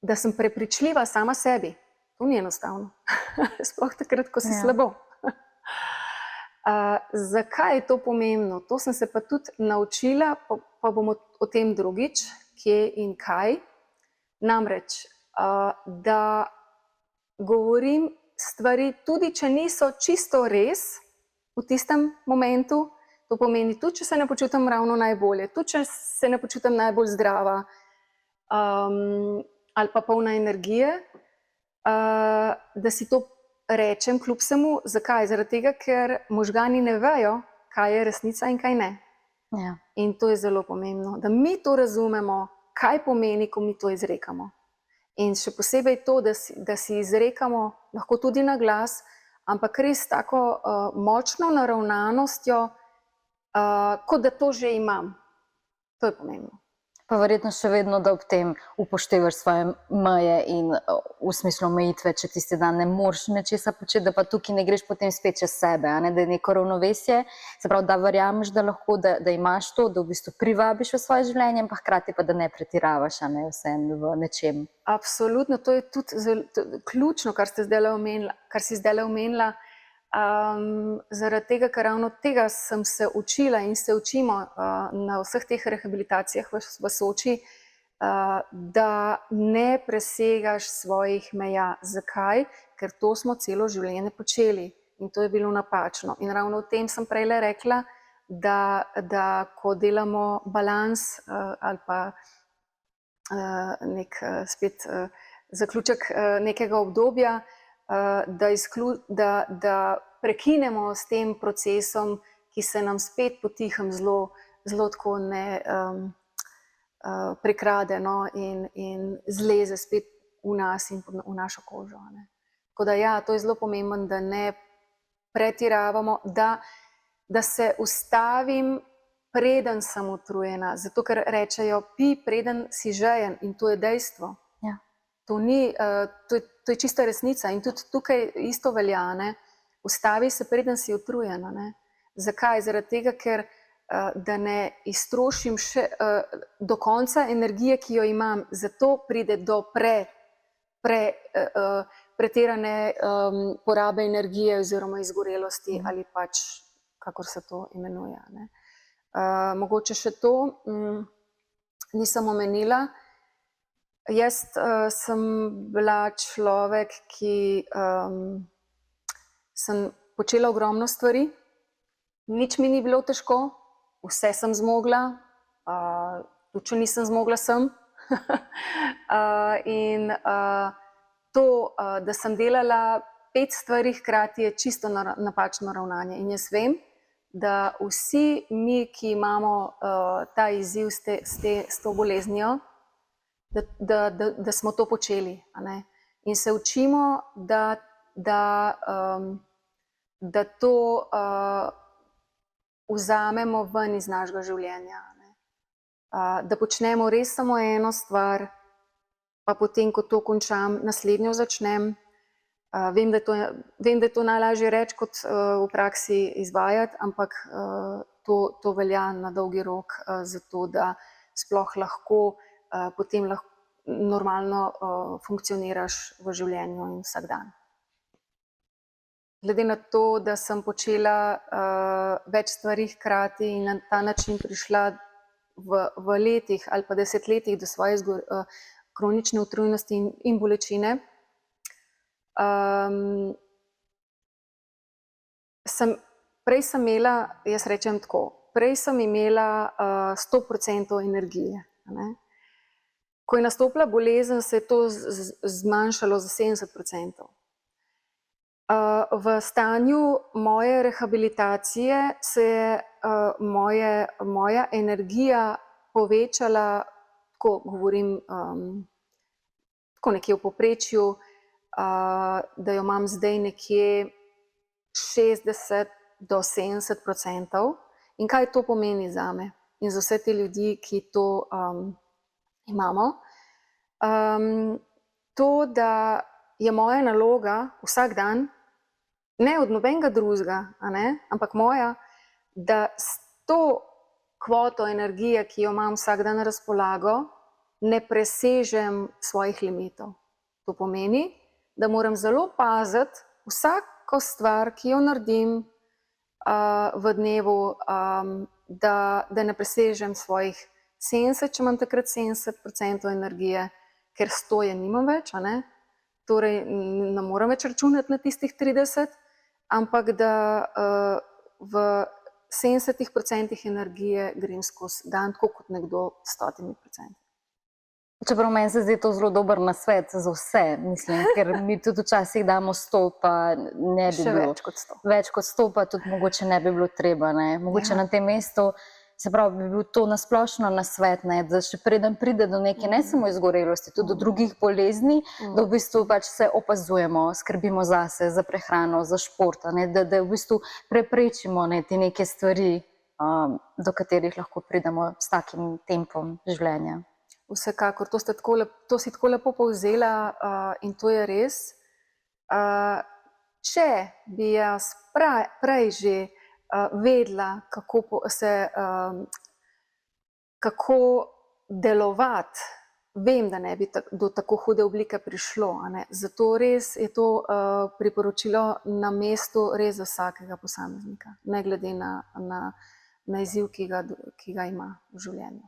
da sem prepričljiva sama sebi. To ni enostavno. Sploh takrat, ko si slabo. Zakaj je to pomembno? To sem se pa tudi naučila, pa bomo o tem drugič, kje in kaj. Namreč, da govorim stvari, tudi če niso čisto res v tistem momentu, to pomeni tudi, če se ne počutim ravno najbolje, tudi če se ne počutim najbolj zdrava ali pa polna energije, da si to rečem kljub vsemu. Zakaj? Zaradi tega, ker možgani ne vejo, kaj je resnica in kaj ne. Ja. In to je zelo pomembno, da mi to razumemo, kaj pomeni, ko mi to izrekamo. In še posebej to, da si izrekamo, lahko tudi na glas, ampak res tako močno naravnanostjo, kot da to že imam. To je pomembno. Pa verjetno še vedno, da ob tem upoštevaš svoje meje in v smislu omejitve, če tisti dan ne moreš nečesa početi, da pa tukaj ne greš potem spet čez sebe, a ne, da je neko ravnovesje, se pravi, da verjameš, da lahko, da imaš to, da v bistvu privabiš v svoje življenje, pa hkrati pa da ne pretiravaš, a ne, vseeno v nečem. Absolutno, to je tudi ključno, kar si zdajle omenila, zaradi tega, ker ravno tega sem se učila in se učimo na vseh teh rehabilitacijah v Soči, da ne presegaš svojih meja. Zakaj? Ker to smo celo življenje počeli in to je bilo napačno. In ravno o tem sem prejle rekla, da ko delamo balans ali pa nek spet zaključek nekega obdobja, da prekinemo s tem procesom, ki se nam spet potihem zelo tako prikrade in zleze spet v nas in v našo kožo. Ne. Tako da ja, to je zelo pomembno, da ne pretiravamo, da se ustavim, preden sem utrujena, zato ker rečejo, pi, preden si žejen, in to je dejstvo. Ja. To je čista resnica in tudi tukaj isto velja, ne. Ustavi se, preden si utrujena. Ne. Zakaj? Zaradi tega, ker da ne iztrošim še do konca energije, ki jo imam, zato pride do pretirane porabe energije oziroma izgorelosti ali pač, kakor se to imenuje. Ne. Mogoče še to nisem omenila. Jaz sem bila človek, ki sem počela ogromno stvari, nič mi ni bilo težko, vse sem zmogla, tudi če nisem zmogla sem. In to, da sem delala 5 stvari hkrati, je čisto napačno ravnanje. In jaz vem, da vsi mi, ki imamo ta izziv s to boleznijo, da smo to počeli. A ne? In se učimo, da to vzamemo ven iz našega življenja. Ne? Da počnemo res samo eno stvar, pa potem, ko to končam, naslednjo začnem. Vem, da je to najlažje reči, kot v praksi izvajati, ampak to velja na dolgi rok, zato da sploh lahko potem normalno funkcioniraš v življenju in vsak dan. Glede na to, da sem počela več stvari hkrati in na ta način prišla v letih ali pa desetletjih do svoje kronične utrujenosti in bolečine, prej sem imela, jaz rečem tako, prej sem imela 100% energije. Ne? Ko je nastopila bolezen, se je to zmanjšalo za 70%. V stanju moje rehabilitacije se je moja energija povečala, tako govorim, tako nekje v povprečju, da jo imam zdaj nekje 60 do 70%. In kaj to pomeni zame in za vse te ljudi, ki to imamo? To, da je moja naloga vsak dan, ne od nobenega drugega, ampak moja, da s to kvoto energije, ki jo imam vsak dan na razpolago, ne presežem svojih limitov. To pomeni, da moram zelo paziti vsako stvar, ki jo naredim v dnevu, da ne presežem svojih 70, če imam takrat 70% energije, ker 100 je nimam več, torej ne moram več računati na tistih 30, ampak da v 70% energije grem skozi dan, tako kot nekdo 100%. Čeprav meni se zdi to zelo dober nasvet za vse, mislim, ker mi tudi včasih damo 100, pa ne bi bilo. Več kot 100. Več kot 100, pa tudi mogoče ne bi bilo treba. Mogoče na tem mestu, se pravi, bi bil to nasplošno nasvet, da še preden pride do neke ne samo izgorelosti, tudi do drugih bolezni, da v bistvu pač se opazujemo, skrbimo zase, za prehrano, za šport, da v bistvu preprečimo te neke stvari, do katerih lahko pridemo s takim tempom življenja. Vsekakor, to si tako lepo povzela in to je res. Če bi jaz prej že vedela, kako delovati, vem, da ne bi do tako hude oblike prišlo. Zato res je to priporočilo na mestu res za vsakega posameznika, ne glede na izziv, ki ga ima v življenju.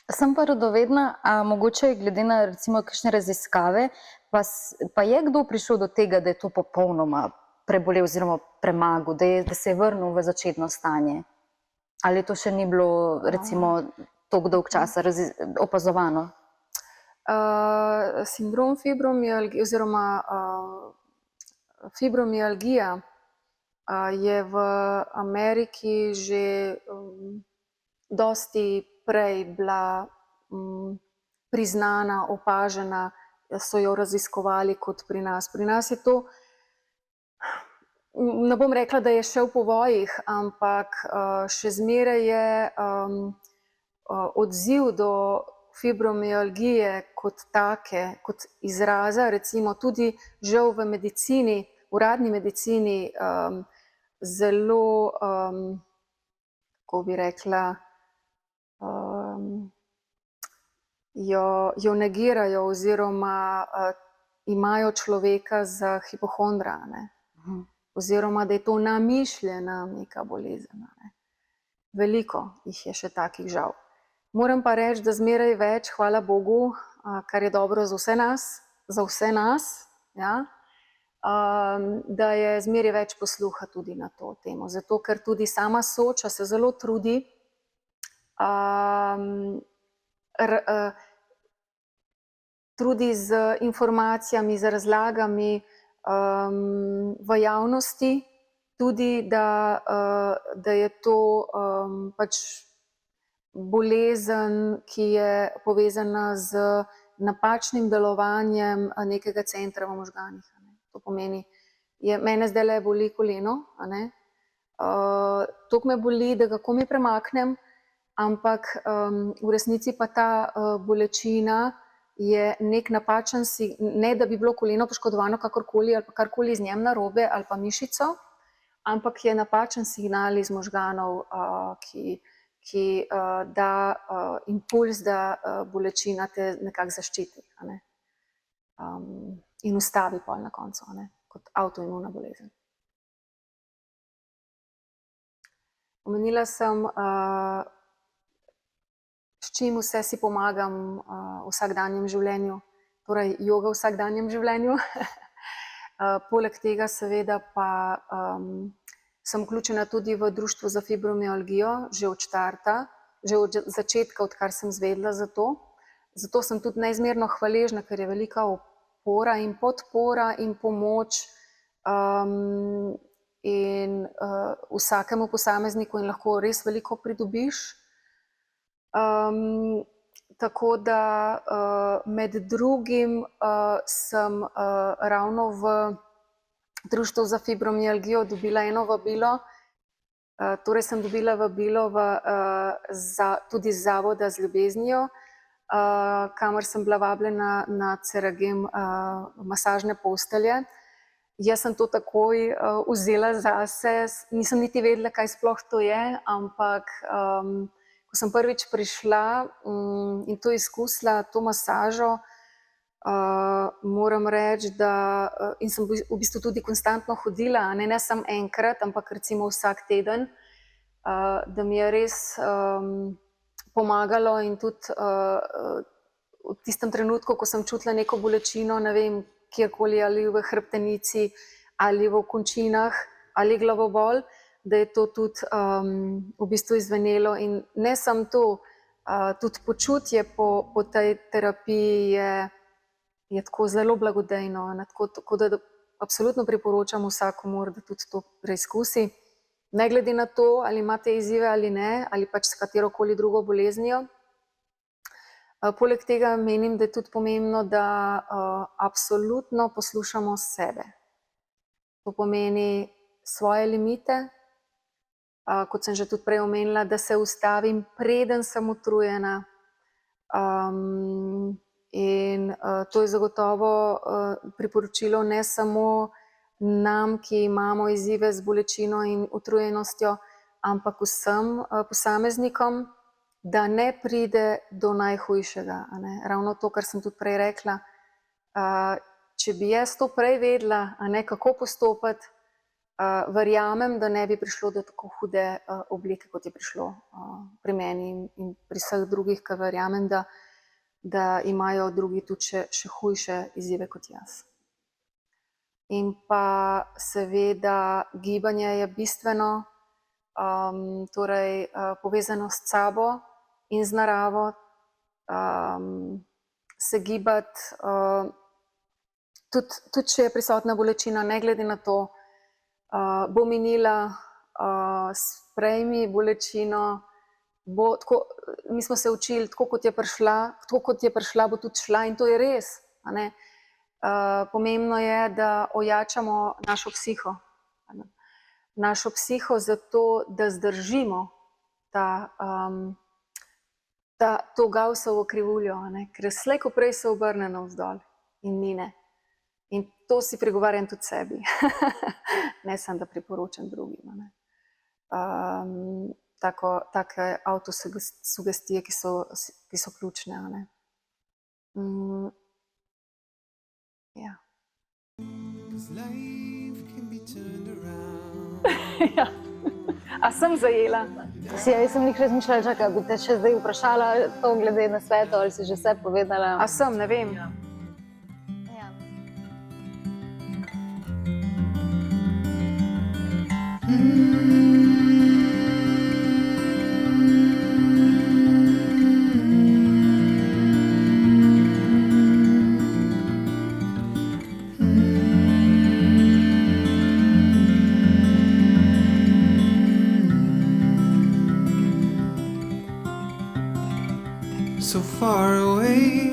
Sem pa radovedna, a mogoče glede na recimo kakšne raziskave, pa je kdo prišel do tega, da je to popolnoma prebolel oziroma premagal, da se je vrnil v začetno stanje? Ali to še ni bilo recimo toliko dolg časa opazovano? Sindrom fibromialgije oziroma fibromialgija je v Ameriki že dosti prej bila priznana, opažena, so jo raziskovali kot pri nas. Pri nas je to, ne bom rekla, da je še v povojih, ampak še zmeraj je odziv do fibromialgije kot take, kot izraza, recimo tudi žal v medicini, uradni medicini, zelo, kako bi rekla, jo negirajo oziroma imajo človeka za hipohondra, oziroma da je to namišljena neka bolezen. Veliko jih je še takih žal. Moram pa reči, da zmeraj več, hvala Bogu, kar je dobro za vse nas, da je zmeraj več posluha tudi na to temo. Zato, ker tudi sama Soča se zelo trudi z informacijami, z razlagami v javnosti, tudi da je to pač bolezen, ki je povezana z napačnim delovanjem nekega centra v možganih. To pomeni, mene zdajle boli koleno, toliko me boli, da ga komaj premaknem, ampak v resnici pa ta bolečina je nek napačen, ne da bi bilo koleno poškodovano kakorkoli ali pa karkoli z njem narobe ali pa mišico, ampak je napačen signal iz možganov, ki da impuls, da bolečina te nekako zaščiti in ustavi pol na koncu, kot avtoimuna bolezen. Omenila sem, s čim vse si pomagam v vsakdanjem življenju, torej joga v vsakdanjem življenju. Poleg tega seveda pa sem vključena tudi v Društvo za fibromialgijo, že od začetka, odkar sem izvedela za to. Zato sem tudi neizmerno hvaležna, ker je velika opora in podpora in pomoč vsakemu posamezniku in lahko res veliko pridobiš. Tako da med drugim sem ravno v Društvu za fibromialgijo dobila eno vabilo. Torej sem dobila vabilo tudi z Zavoda z ljubeznijo, kamor sem bila vabljena na Ceragem masažne postelje. Jaz sem to takoj vzela zase, nisem niti vedela, kaj sploh to je, ampak ko sem prvič prišla in to izkusila, to masažo, moram reči, da in sem v bistvu tudi konstantno hodila, ne samo enkrat, ampak recimo vsak teden, da mi je res pomagalo in tudi v tistem trenutku, ko sem čutila neko bolečino, ne vem, kjerkoli, ali v hrbtenici, ali v končinah, ali glavobol, da je to tudi v bistvu izvenelo. In ne samo to, tudi počutje po tej terapiji je tako zelo blagodejno. Tako da absolutno priporočam vsakomur, da tudi to preizkusi. Ne glede na to, ali imate izzive ali ne, ali pač s katerokoli drugo boleznijo. Poleg tega menim, da je tudi pomembno, da absolutno poslušamo sebe. To pomeni svoje limite, kot sem že tudi prej omenila, da se ustavim, preden sem utrujena. In to je zagotovo priporočilo ne samo nam, ki imamo izzive z bolečino in utrujenostjo, ampak vsem posameznikom, da ne pride do najhujšega. Ravno to, kar sem tudi prej rekla. Če bi jaz to prej vedela, kako postopati, verjamem, da ne bi prišlo do tako hude oblike, kot je prišlo pri meni in pri vseh drugih, ker verjamem, da imajo drugi tudi še hujše izzive kot jaz. In pa seveda gibanje je bistveno, torej povezano s sabo in z naravo, se gibati, tudi če je prisotna bolečina, ne glede na to, bo minila, sprejmi bolečino, mi smo se učili, tako kot je prišla, bo tudi šla in to je res. Pomembno je, da ojačamo našo psiho. Našo psiho zato, da zdržimo to Gaussovo krivuljo, ker slej ko prej se obrne navzdol in mine. In to si pregovarjam tudi sebi, ne samo da priporočam drugim. Take avtosugestije, ki so ključne. Ja. Ja. A sem zajela? Jaz sem nekaj razmišljala, čakaj, bi te še zdaj vprašala to glede na svetu, ali si že vse povedala? A sem, ne vem. Ja. So far away,